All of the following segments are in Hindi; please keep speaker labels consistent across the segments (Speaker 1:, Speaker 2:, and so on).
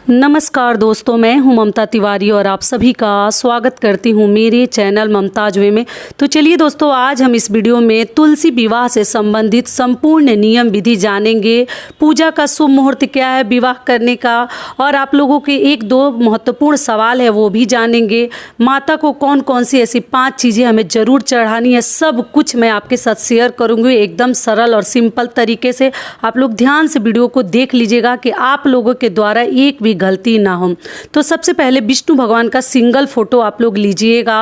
Speaker 1: नमस्कार दोस्तों, मैं हूं ममता तिवारी और आप सभी का स्वागत करती हूं मेरे चैनल ममताज वे में। तो चलिए दोस्तों, आज हम इस वीडियो में तुलसी विवाह से संबंधित संपूर्ण नियम विधि जानेंगे। पूजा का शुभ मुहूर्त क्या है विवाह करने का, और आप लोगों के एक दो महत्वपूर्ण सवाल है वो भी जानेंगे। माता को कौन कौन सी ऐसी 5 चीज़ें हमें ज़रूर चढ़ानी है, सब कुछ मैं आपके साथ शेयर करूँगी एकदम सरल और सिंपल तरीके से। आप लोग ध्यान से वीडियो को देख लीजिएगा कि आप लोगों के द्वारा एक भी गलती ना हो। तो सबसे पहले विष्णु भगवान का सिंगल फोटो आप लोग लीजिएगा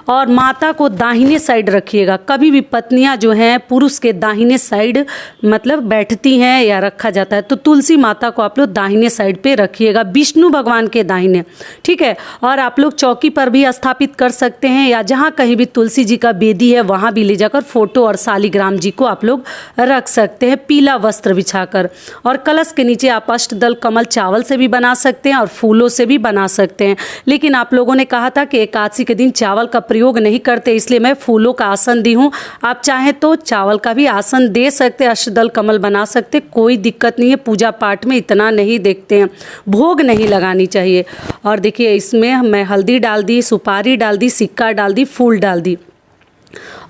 Speaker 1: और माता को दाहिने साइड रखिएगा। कभी भी पत्नियां जो हैं पुरुष के दाहिने साइड मतलब बैठती हैं या रखा जाता है, तो तुलसी माता को आप लोग दाहिने साइड पे रखिएगा, विष्णु भगवान के दाहिने, ठीक है। और आप लोग चौकी पर भी स्थापित कर सकते हैं या जहाँ कहीं भी तुलसी जी का बेदी है वहाँ भी ले जाकर फोटो और शालिग्राम जी को आप लोग रख सकते हैं पीला वस्त्र बिछाकर। और कलश के नीचे आप अष्टदल कमल चावल से भी बना सकते हैं और फूलों से भी बना सकते हैं, लेकिन आप लोगों ने कहा था कि एकादशी के दिन चावल का प्रयोग नहीं करते, इसलिए मैं फूलों का आसन दी हूँ। आप चाहें तो चावल का भी आसन दे सकते, अष्टदल कमल बना सकते, कोई दिक्कत नहीं है। पूजा पाठ में इतना नहीं देखते हैं, भोग नहीं लगानी चाहिए। और देखिए इसमें मैं हल्दी डाल दी, सुपारी डाल दी, सिक्का डाल दी, फूल डाल दी।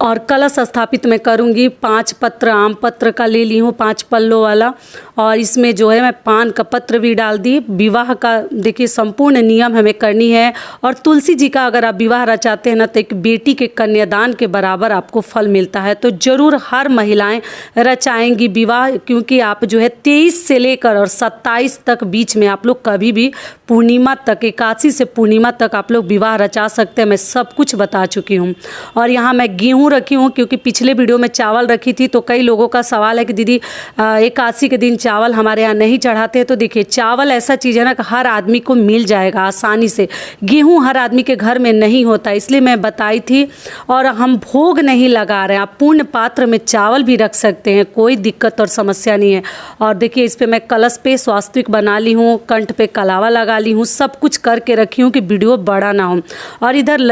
Speaker 1: और कलश स्थापित मैं करूँगी 5 पत्र आम पत्र का ले ली हूँ, 5 पल्लों वाला। और इसमें जो है मैं पान का पत्र भी डाल दी। विवाह का देखिए संपूर्ण नियम हमें करनी है। और तुलसी जी का अगर आप विवाह रचाते हैं ना, तो एक बेटी के कन्यादान के बराबर आपको फल मिलता है। तो ज़रूर हर महिलाएं रचाएंगी विवाह, क्योंकि आप जो है 23 से लेकर और 27 तक बीच में आप लोग कभी भी पूर्णिमा तक, एकादशी से पूर्णिमा तक आप लोग विवाह रचा सकते हैं। मैं सब कुछ बता चुकी हूँ। और यहाँ मैं गेहूँ रखी हूँ, क्योंकि पिछले वीडियो में चावल रखी थी, तो कई लोगों का सवाल है कि दीदी एकादशी के दिन चावल हमारे यहाँ नहीं चढ़ाते हैं। तो देखिए चावल ऐसा चीज़ है ना कि हर आदमी को मिल जाएगा आसानी से। गेहूँ हर आदमी के घर में नहीं होता, इसलिए मैं बताई थी। और हम भोग नहीं लगा रहे हैं, आप पूर्ण पात्र में चावल भी रख सकते हैं, कोई दिक्कत और समस्या नहीं है। और देखिए इस पर मैं कलश पे स्वास्तिक बना ली हूँ, कंठ पे कलावा लगा ली हूँ, सब कुछ करके रखी हूँ कि वीडियो बड़ा ना हो। और इधर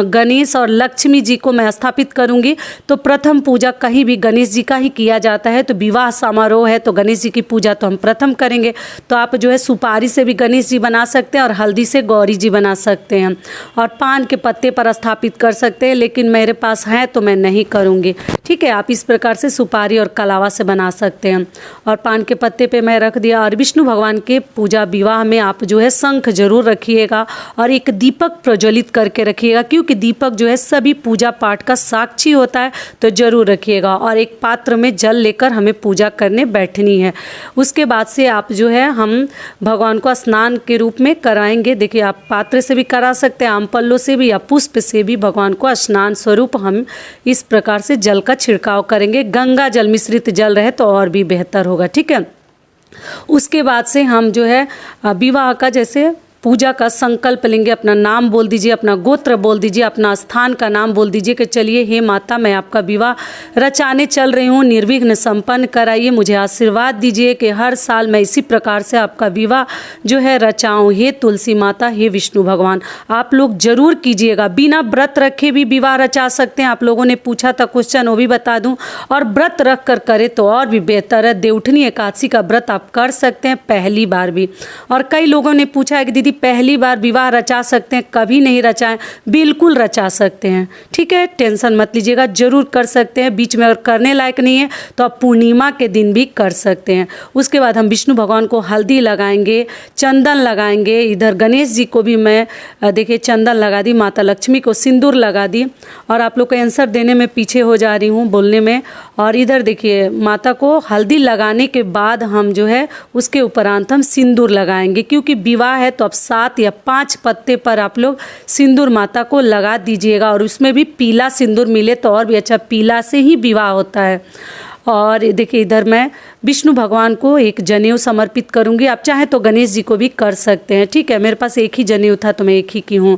Speaker 1: गणेश और लक्ष्मी जी को मैं स्थापित करूंगी। तो प्रथम पूजा कहीं भी गणेश जी का ही किया जाता है, तो विवाह समारोह है तो गणेश जी की पूजा तो हम प्रथम करेंगे। तो आप जो है सुपारी से भी गणेश जी बना सकते हैं और हल्दी से गौरी जी बना सकते हैं, और पान के पत्ते पर स्थापित कर सकते हैं, लेकिन मेरे पास है तो मैं नहीं करूंगी, ठीक है। आप इस प्रकार से सुपारी और कलावा से बना सकते हैं। और पान के पत्ते पे मैं रख दिया। और विष्णु भगवान के पूजा विवाह में आप जो है शंख जरूर रखिएगा और एक दीपक प्रज्वलित करके रखिएगा, क्योंकि दीपक जो है सभी पूजा पाठ का साक्षी होता है, तो जरूर रखिएगा। और एक पात्र में जल लेकर हमें पूजा करने बैठनी है। उसके बाद से आप जो है हम भगवान को स्नान के रूप में कराएंगे। देखिए आप पात्र से भी करा सकते हैं, आम पल्लों से भी या पुष्प से भी भगवान को स्नान स्वरूप हम इस प्रकार से जल का छिड़काव करेंगे। गंगा जल मिश्रित जल रहे तो और भी बेहतर होगा, ठीक है। उसके बाद से हम जो है विवाह का जैसे पूजा का संकल्प लेंगे। अपना नाम बोल दीजिए, अपना गोत्र बोल दीजिए, अपना स्थान का नाम बोल दीजिए कि चलिए हे माता, मैं आपका विवाह रचाने चल रही हूँ, निर्विघ्न संपन्न कराइए, मुझे आशीर्वाद दीजिए कि हर साल मैं इसी प्रकार से आपका विवाह जो है रचाऊँ। हे तुलसी माता, हे विष्णु भगवान, आप लोग जरूर कीजिएगा। बिना व्रत रखे भी विवाह रचा सकते हैं। आप लोगों ने पूछा था क्वेश्चन, वो भी बता दूँ। और व्रत रख कर करे तो और भी बेहतर है। देवउठनी एकादशी का व्रत आप कर सकते हैं पहली बार भी। और कई लोगों ने पूछा है कि दीदी पहली बार विवाह रचा सकते हैं? कभी नहीं रचाएं, बिल्कुल रचा सकते हैं, ठीक है। टेंशन मत लीजिएगा, जरूर कर सकते हैं। बीच में अगर करने लायक नहीं है तो आप पूर्णिमा के दिन भी कर सकते हैं। उसके बाद हम विष्णु भगवान को हल्दी लगाएंगे, चंदन लगाएंगे। इधर गणेश जी को भी मैं देखिए चंदन लगा दी, माता लक्ष्मी को सिंदूर लगा दी। और आप लोग का आंसर देने में पीछे हो जा रही हूँ बोलने में। और इधर देखिए माता को हल्दी लगाने के बाद हम जो है उसके उपरांत हम सिंदूर लगाएंगे, क्योंकि विवाह है तो अब 7 या 5 पत्ते पर आप लोग सिंदूर माता को लगा दीजिएगा। और उसमें भी पीला सिंदूर मिले तो और भी अच्छा, पीला से ही विवाह होता है। और देखिए इधर मैं विष्णु भगवान को एक जनेऊ समर्पित करूंगी। आप चाहे तो गणेश जी को भी कर सकते हैं, ठीक है। मेरे पास एक ही जनेऊ था तो मैं एक ही की हूँ।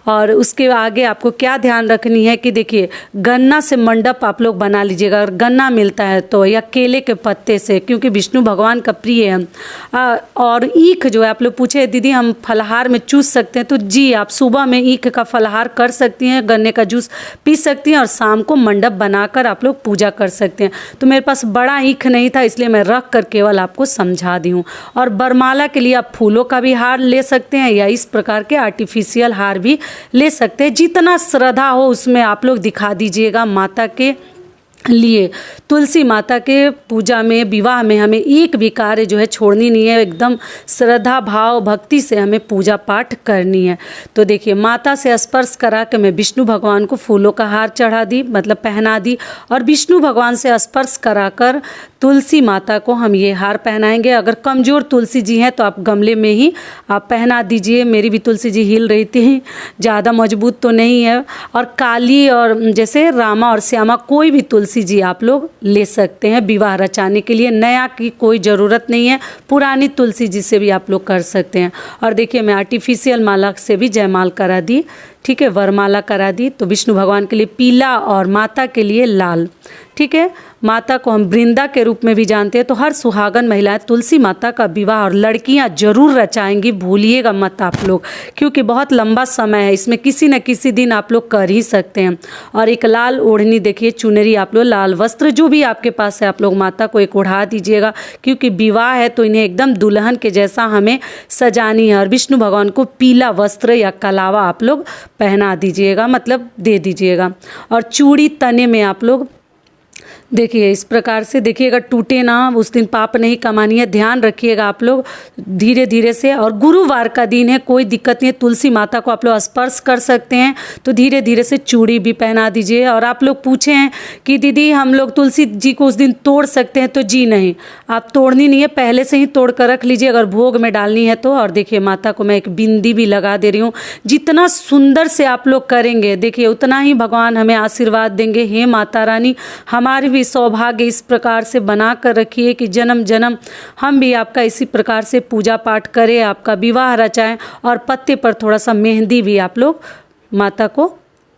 Speaker 1: और उसके आगे आपको क्या ध्यान रखनी है कि देखिए गन्ना से मंडप आप लोग बना लीजिएगा, अगर गन्ना मिलता है तो, या केले के पत्ते से, क्योंकि विष्णु भगवान का प्रिय है। और ईख जो है आप लोग पूछे दीदी हम फलाहार में चूस सकते हैं, तो जी आप सुबह में ईख का फलाहार कर सकती हैं, गन्ने का जूस पी सकती हैं और शाम को मंडप बनाकर आप लोग पूजा कर सकते हैं। तो मेरे पास बड़ा ईख नहीं था, इसलिए मैं रख कर केवल आपको समझा दी हूँ। और वरमाला के लिए आप फूलों का भी हार ले सकते हैं या इस प्रकार के आर्टिफिशियल हार भी ले सकते हैं। जितना श्रद्धा हो उसमें आप लोग दिखा दीजिएगा माता के लिए। तुलसी माता के पूजा में, विवाह में हमें एक भी कार्य जो है छोड़नी नहीं है, एकदम श्रद्धा भाव भक्ति से हमें पूजा पाठ करनी है। तो देखिए, माता से स्पर्श करा के मैं विष्णु भगवान को फूलों का हार चढ़ा दी, मतलब पहना दी, और विष्णु भगवान से स्पर्श कराकर तुलसी माता को हम ये हार पहनाएंगे। अगर कमज़ोर तुलसी जी हैं तो आप गमले में ही आप पहना दीजिए। मेरी भी तुलसी जी हिल रही थी, ज़्यादा मजबूत तो नहीं है। और काली और जैसे रामा और श्यामा कोई भी तुलसी जी आप लोग ले सकते हैं विवाह रचाने के लिए। नया की कोई ज़रूरत नहीं है, पुरानी तुलसी जी से भी आप लोग कर सकते हैं। और देखिए, मैं आर्टिफिशियल माला से भी जयमाल करा दी, ठीक है, वरमाला करा दी। तो विष्णु भगवान के लिए पीला और माता के लिए लाल, ठीक है। माता को हम वृंदा के रूप में भी जानते हैं। तो हर सुहागन महिलाएं तुलसी माता का विवाह और लड़कियां जरूर रचाएंगी, भूलिएगा मत आप लोग, क्योंकि बहुत लंबा समय है, इसमें किसी न किसी दिन आप लोग कर ही सकते हैं। और एक लाल ओढ़नी, देखिए चुनरी, आप लोग लाल वस्त्र जो भी आपके पास है आप लोग माता को एक ओढ़ा दीजिएगा, क्योंकि विवाह है तो इन्हें एकदम दुल्हन के जैसा हमें सजानी है। और विष्णु भगवान को पीला वस्त्र या कलावा आप लोग पहना दीजिएगा, मतलब दे दीजिएगा। और चूड़ी तने में आप लोग देखिए इस प्रकार से, देखिएगा टूटे ना, उस दिन पाप नहीं कमानी है, ध्यान रखिएगा आप लोग धीरे धीरे से। और गुरुवार का दिन है, कोई दिक्कत नहीं है, तुलसी माता को आप लोग स्पर्श कर सकते हैं, तो धीरे धीरे से चूड़ी भी पहना दीजिए। और आप लोग पूछे हैं कि दीदी हम लोग तुलसी जी को उस दिन तोड़ सकते हैं, तो जी नहीं, आप तोड़नी नहीं है, पहले से ही तोड़ कर रख लीजिए अगर भोग में डालनी है तो। और देखिए माता को मैं एक बिंदी भी लगा दे रही हूँ। जितना सुंदर से आप लोग करेंगे देखिए उतना ही भगवान हमें आशीर्वाद देंगे। हे माता रानी, हमारी सौभाग्य इस प्रकार से बना कर रखिए कि जन्म जन्म हम भी आपका इसी प्रकार से पूजा पाठ करें, आपका विवाह रचाएं। और पत्ते पर थोड़ा सा मेहंदी भी आप लोग माता को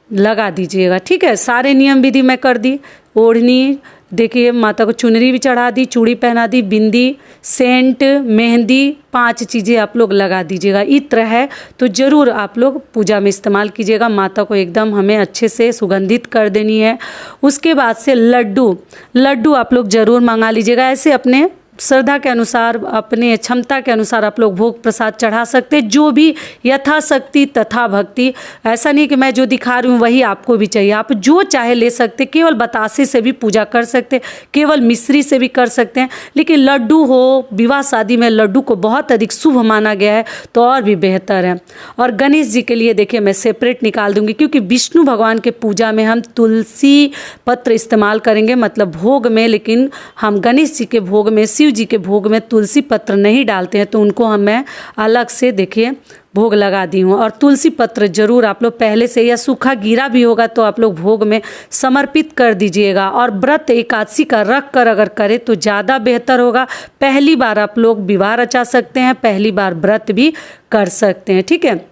Speaker 1: लगा दीजिएगा, ठीक है। सारे नियम विधि मैं कर दी। ओढ़नी, देखिए माता को चुनरी भी चढ़ा दी, चूड़ी पहना दी, बिंदी, सेंट, मेहंदी, 5 चीज़ें आप लोग लगा दीजिएगा। इत्र है तो ज़रूर आप लोग पूजा में इस्तेमाल कीजिएगा। माता को एकदम हमें अच्छे से सुगंधित कर देनी है। उसके बाद से लड्डू आप लोग ज़रूर मंगा लीजिएगा। ऐसे अपने श्रद्धा के अनुसार, अपने क्षमता के अनुसार आप लोग भोग प्रसाद चढ़ा सकते हैं, जो भी यथाशक्ति तथा भक्ति। ऐसा नहीं कि मैं जो दिखा रही हूँ वही आपको भी चाहिए, आप जो चाहे ले सकते। केवल बतासे से भी पूजा कर सकते, केवल मिश्री से भी कर सकते हैं, लेकिन लड्डू हो, विवाह शादी में लड्डू को बहुत अधिक शुभ माना गया है तो और भी बेहतर है। और गणेश जी के लिए देखिए मैं सेपरेट निकाल दूंगी, क्योंकि विष्णु भगवान के पूजा में हम तुलसी पत्र इस्तेमाल करेंगे, मतलब भोग में, लेकिन हम गणेश जी के भोग में, शिव जी के भोग में तुलसी पत्र नहीं डालते हैं, तो उनको मैं अलग से देखिए भोग लगा दी हूँ। और तुलसी पत्र जरूर आप लोग पहले से, या सूखा गिरा भी होगा तो आप लोग भोग में समर्पित कर दीजिएगा। और व्रत एकादशी का रख कर अगर करें तो ज़्यादा बेहतर होगा। पहली बार आप लोग विवाह रचा सकते हैं, पहली बार व्रत भी कर सकते हैं, ठीक है।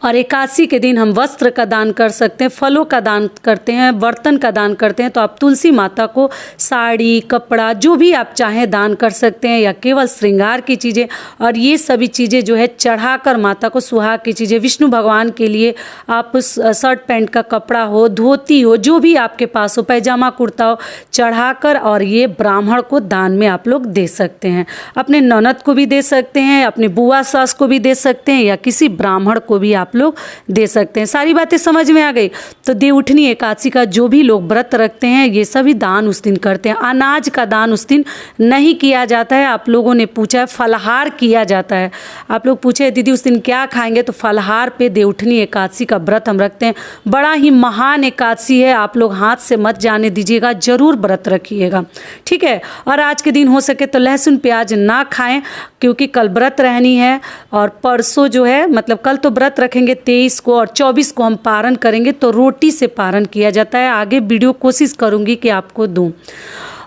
Speaker 1: और एकादशी के दिन हम वस्त्र का दान कर सकते हैं, फलों का दान करते हैं, बर्तन का दान करते हैं। तो आप तुलसी माता को साड़ी, कपड़ा, जो भी आप चाहें दान कर सकते हैं, या केवल श्रृंगार की चीज़ें। और ये सभी चीज़ें जो है चढ़ाकर माता को, सुहाग की चीज़ें, विष्णु भगवान के लिए आप शर्ट पैंट का कपड़ा हो, धोती हो, जो भी आपके पास हो, पैजामा कुर्ता हो, चढ़ाकर और ये ब्राह्मण को दान में आप लोग दे सकते हैं। अपने ननद को भी दे सकते हैं, अपने बुआ सास को भी दे सकते हैं, या किसी ब्राह्मण को भी आप लोग दे सकते हैं। सारी बातें समझ में आ गई। तो देवउठनी एकादशी का जो भी लोग व्रत रखते हैं ये सभी दान उस दिन करते हैं। अनाज का दान उस दिन नहीं किया जाता है। आप लोगों ने पूछा है, फलाहार किया जाता है। आप लोग पूछे दीदी उस दिन क्या खाएंगे, तो फलाहार पे देवउठनी एकादशी का व्रत हम रखते हैं। बड़ा ही महान एकादशी है, आप लोग हाथ से मत जाने दीजिएगा, जरूर व्रत रखिएगा, ठीक है। और आज के दिन हो सके तो लहसुन प्याज ना खाएं, क्योंकि कल व्रत रहनी है। और परसों जो है, मतलब कल तो व्रत रखेंगे 23 को, और 24 को हम पारण करेंगे, तो रोटी से पारण किया जाता है। आगे वीडियो कोशिश करूंगी कि आपको दूं।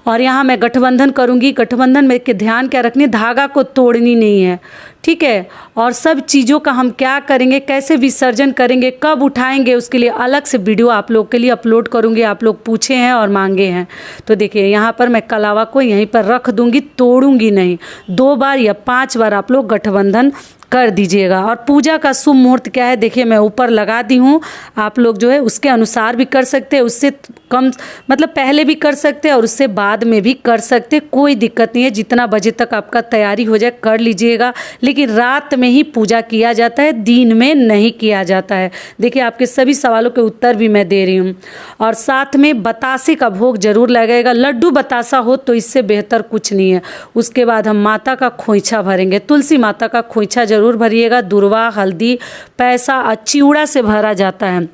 Speaker 1: और यहाँ मैं गठबंधन करूंगी। गठबंधन में के ध्यान क्या रखनी, धागा को तोड़नी नहीं है, ठीक है। और सब चीज़ों का हम क्या करेंगे, कैसे विसर्जन करेंगे, कब उठाएंगे, उसके लिए अलग से वीडियो आप लोग के लिए अपलोड करूंगी। आप लोग पूछे हैं और मांगे हैं। तो देखिए यहाँ पर मैं कलावा को यहीं पर रख दूंगी, तोड़ूंगी नहीं। 2 बार या 5 बार आप लोग गठबंधन कर दीजिएगा। और पूजा का शुभ मुहूर्त क्या है देखिए, मैं ऊपर लगा दी हूँ। आप लोग जो है उसके अनुसार भी कर सकते हैं, उससे कम मतलब पहले भी कर सकते हैं और उससे बाद में भी कर सकते हैं, कोई दिक्कत नहीं है। जितना बजे तक आपका तैयारी हो जाए कर लीजिएगा, लेकिन रात में ही पूजा किया जाता है, दिन में नहीं किया जाता है। देखिए आपके सभी सवालों के उत्तर भी मैं दे रही हूँ। और साथ में बतासे का भोग जरूर लगेगा, लड्डू बतासा हो तो इससे बेहतर कुछ नहीं है। उसके बाद हम माता का खोइछा भरेंगे, तुलसी माता का खोइछा जरूर भरिएगा। दूर्वा, हल्दी, पैसा और चिवड़ा से भरा जाता है,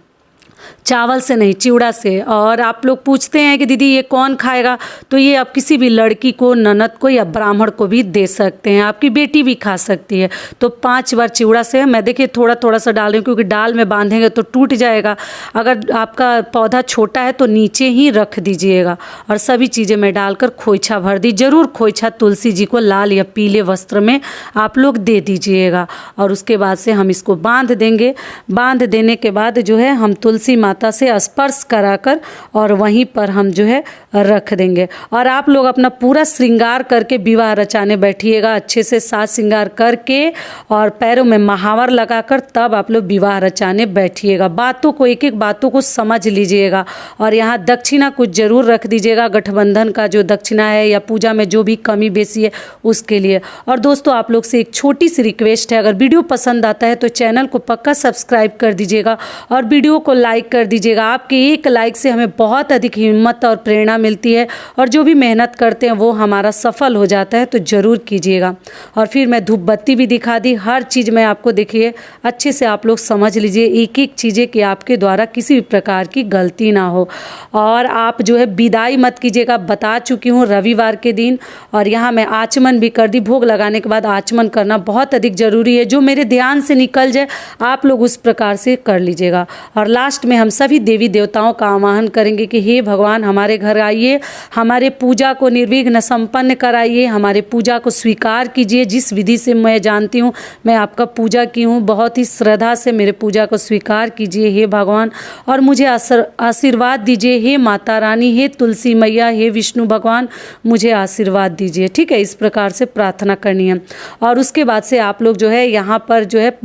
Speaker 1: चावल से नहीं, चिवड़ा से। और आप लोग पूछते हैं कि दीदी ये कौन खाएगा, तो ये आप किसी भी लड़की को, ननद को या ब्राह्मण को भी दे सकते हैं, आपकी बेटी भी खा सकती है। तो 5 बार चिवड़ा से, मैं देखिए थोड़ा थोड़ा सा डाल रही हूँ क्योंकि डाल में बांधेंगे तो टूट जाएगा। अगर आपका पौधा छोटा है तो नीचे ही रख दीजिएगा। और सभी चीज़ें मैं डालकर खोइछा भर दी। जरूर खोइछा तुलसी जी को लाल या पीले वस्त्र में आप लोग दे दीजिएगा। और उसके बाद से हम इसको बांध देंगे। बांध देने के बाद जो है हम तुलसी माता से स्पर्श कराकर और वहीं पर हम जो है रख देंगे। और आप लोग अपना पूरा श्रृंगार करके विवाह रचाने बैठिएगा, अच्छे से साज श्रृंगार करके और पैरों में महावर लगाकर तब आप लोग विवाह रचाने बैठिएगा। बातों को, एक एक बातों को समझ लीजिएगा। और यहाँ दक्षिणा कुछ जरूर रख दीजिएगा, गठबंधन का जो दक्षिणा है या पूजा में जो भी कमी बेसी है उसके लिए। और दोस्तों आप लोग से एक छोटी सी रिक्वेस्ट है, अगर वीडियो पसंद आता है तो चैनल को पक्का सब्सक्राइब कर दीजिएगा और वीडियो को लाइक कर दीजिएगा। आपके एक लाइक से हमें बहुत अधिक हिम्मत और प्रेरणा मिलती है और जो भी मेहनत करते हैं वो हमारा सफल हो जाता है, तो ज़रूर कीजिएगा। और फिर मैं धूप बत्ती भी दिखा दी, हर चीज़ मैं आपको देखिए अच्छे से आप लोग समझ लीजिए एक एक चीज़ें कि आपके द्वारा किसी भी प्रकार की गलती ना हो। और आप जो है विदाई मत कीजिएगा, बता चुकी हूँ रविवार के दिन। और यहाँ मैं आचमन भी कर दी। भोग लगाने के बाद आचमन करना बहुत अधिक ज़रूरी है, जो मेरे ध्यान से निकल जाए आप लोग उस प्रकार से कर लीजिएगा। और लास्ट में हम सभी देवी देवताओं का आवाहन करेंगे कि हे भगवान हमारे घर आइए, हमारे पूजा को निर्विघ्न संपन्न कराइए, हमारे पूजा को स्वीकार कीजिए। जिस विधि से मैं जानती हूँ मैं आपका पूजा की हूँ, बहुत ही श्रद्धा से मेरे पूजा को स्वीकार कीजिए हे भगवान। और मुझे आशीर्वाद दीजिए हे माता रानी, हे तुलसी मैया, हे विष्णु भगवान, मुझे आशीर्वाद दीजिए। ठीक है, इस प्रकार से प्रार्थना करनी है। और उसके बाद से आप लोग जो है यहाँ पर जो है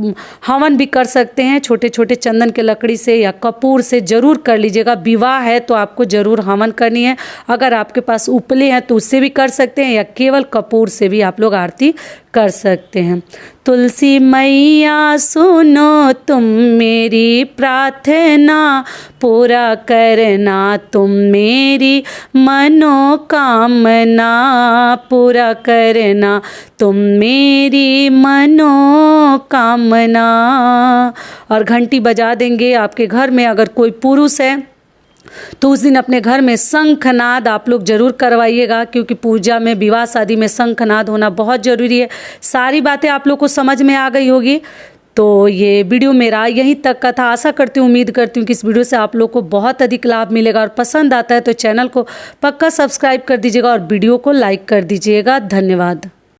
Speaker 1: हवन भी कर सकते हैं, छोटे छोटे चंदन के लकड़ी से या कपूर से जरूर कर लीजिएगा। विवाह है तो आपको जरूर हवन करनी है। अगर आपके पास उपले हैं तो उससे भी कर सकते हैं या केवल कपूर से भी आप लोग आरती कर सकते हैं। तुलसी मैया सुनो तुम मेरी प्रार्थना, पूरा करना तुम मेरी मनोकामना, पूरा करना तुम मेरी मनोकामना। और घंटी बजा देंगे। आपके घर में अगर कोई पुरुष है तो उस दिन अपने घर में शंखनाद आप लोग जरूर करवाइएगा, क्योंकि पूजा में, विवाह शादी में शंखनाद होना बहुत ज़रूरी है। सारी बातें आप लोग को समझ में आ गई होगी। तो ये वीडियो मेरा यहीं तक का था। आशा करती हूँ, उम्मीद करती हूँ कि इस वीडियो से आप लोग को बहुत अधिक लाभ मिलेगा। और पसंद आता है तो चैनल को पक्का सब्सक्राइब कर दीजिएगा और वीडियो को लाइक कर दीजिएगा। धन्यवाद।